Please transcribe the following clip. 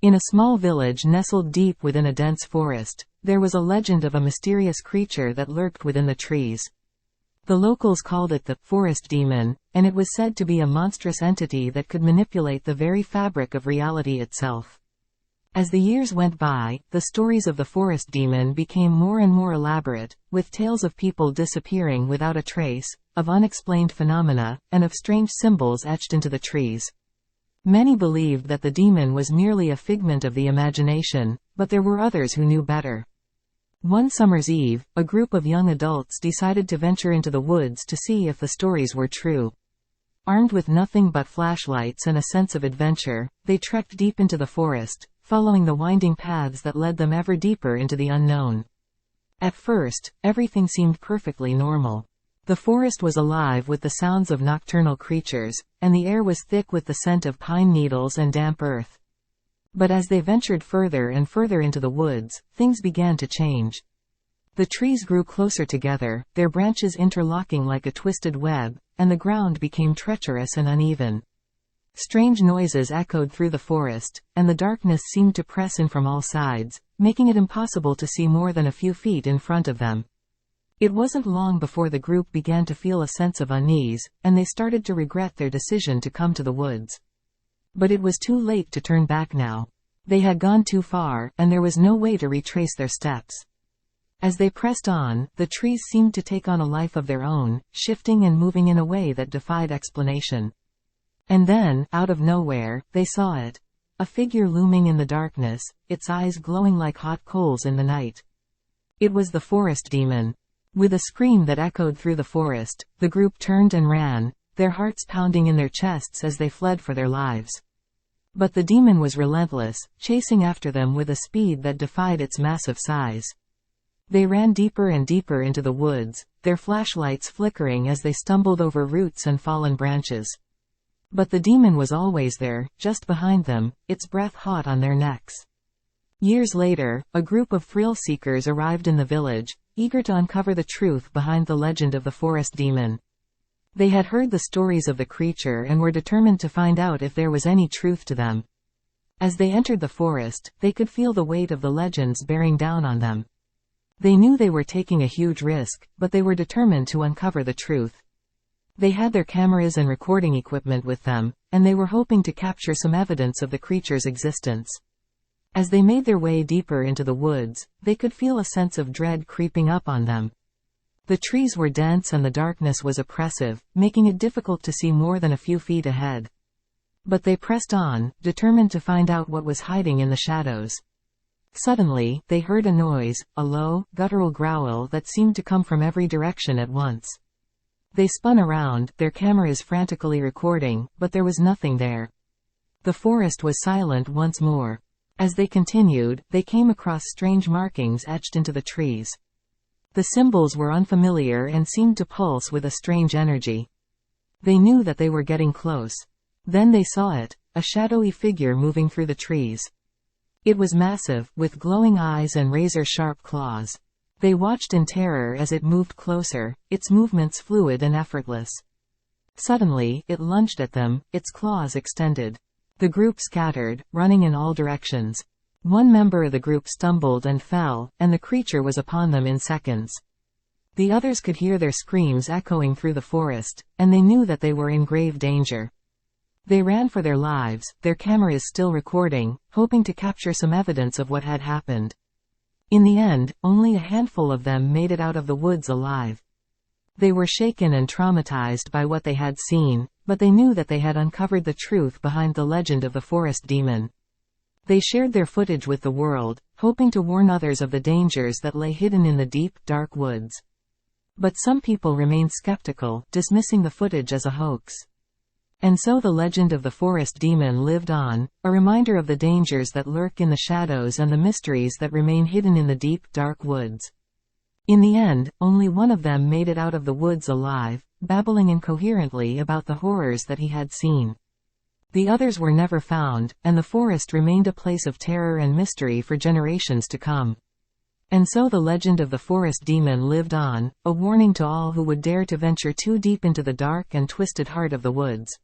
In a small village nestled deep within a dense forest, there was a legend of a mysterious creature that lurked within the trees. The locals called it the forest demon, and it was said to be a monstrous entity that could manipulate the very fabric of reality itself. As the years went by, the stories of the forest demon became more and more elaborate, with tales of people disappearing without a trace, of unexplained phenomena, and of strange symbols etched into the trees. Many believed that the demon was merely a figment of the imagination, but there were others who knew better. One summer's eve, a group of young adults decided to venture into the woods to see if the stories were true. Armed with nothing but flashlights and a sense of adventure, they trekked deep into the forest, following the winding paths that led them ever deeper into the unknown. At first, everything seemed perfectly normal. The forest was alive with the sounds of nocturnal creatures, and the air was thick with the scent of pine needles and damp earth. But as they ventured further and further into the woods, things began to change. The trees grew closer together, their branches interlocking like a twisted web, and the ground became treacherous and uneven. Strange noises echoed through the forest, and the darkness seemed to press in from all sides, making it impossible to see more than a few feet in front of them. It wasn't long before the group began to feel a sense of unease, and they started to regret their decision to come to the woods. But it was too late to turn back now. They had gone too far, and there was no way to retrace their steps. As they pressed on, the trees seemed to take on a life of their own, shifting and moving in a way that defied explanation. And then, out of nowhere, they saw it. A figure looming in the darkness, its eyes glowing like hot coals in the night. It was the forest demon. With a scream that echoed through the forest, the group turned and ran, their hearts pounding in their chests as they fled for their lives. But the demon was relentless, chasing after them with a speed that defied its massive size. They ran deeper and deeper into the woods, their flashlights flickering as they stumbled over roots and fallen branches. But the demon was always there, just behind them, its breath hot on their necks. Years later, a group of thrill-seekers arrived in the village, eager to uncover the truth behind the legend of the forest demon. They had heard the stories of the creature and were determined to find out if there was any truth to them. As they entered the forest, they could feel the weight of the legends bearing down on them. They knew they were taking a huge risk, but they were determined to uncover the truth. They had their cameras and recording equipment with them, and they were hoping to capture some evidence of the creature's existence. As they made their way deeper into the woods, they could feel a sense of dread creeping up on them. The trees were dense and the darkness was oppressive, making it difficult to see more than a few feet ahead. But they pressed on, determined to find out what was hiding in the shadows. Suddenly, they heard a noise, a low, guttural growl that seemed to come from every direction at once. They spun around, their cameras frantically recording, but there was nothing there. The forest was silent once more. As they continued, they came across strange markings etched into the trees. The symbols were unfamiliar and seemed to pulse with a strange energy. They knew that they were getting close. Then they saw it, a shadowy figure moving through the trees. It was massive, with glowing eyes and razor-sharp claws. They watched in terror as it moved closer, its movements fluid and effortless. Suddenly, it lunged at them, its claws extended. The group scattered, running in all directions. One member of the group stumbled and fell, and the creature was upon them in seconds. The others could hear their screams echoing through the forest, and they knew that they were in grave danger. They ran for their lives, their cameras still recording, hoping to capture some evidence of what had happened. In the end, only a handful of them made it out of the woods alive. They were shaken and traumatized by what they had seen, but they knew that they had uncovered the truth behind the legend of the forest demon. They shared their footage with the world, hoping to warn others of the dangers that lay hidden in the deep, dark woods. But some people remained skeptical, dismissing the footage as a hoax. And so the legend of the forest demon lived on, a reminder of the dangers that lurk in the shadows and the mysteries that remain hidden in the deep, dark woods. In the end, only one of them made it out of the woods alive, babbling incoherently about the horrors that he had seen. The others were never found, and the forest remained a place of terror and mystery for generations to come. And so the legend of the forest demon lived on, a warning to all who would dare to venture too deep into the dark and twisted heart of the woods.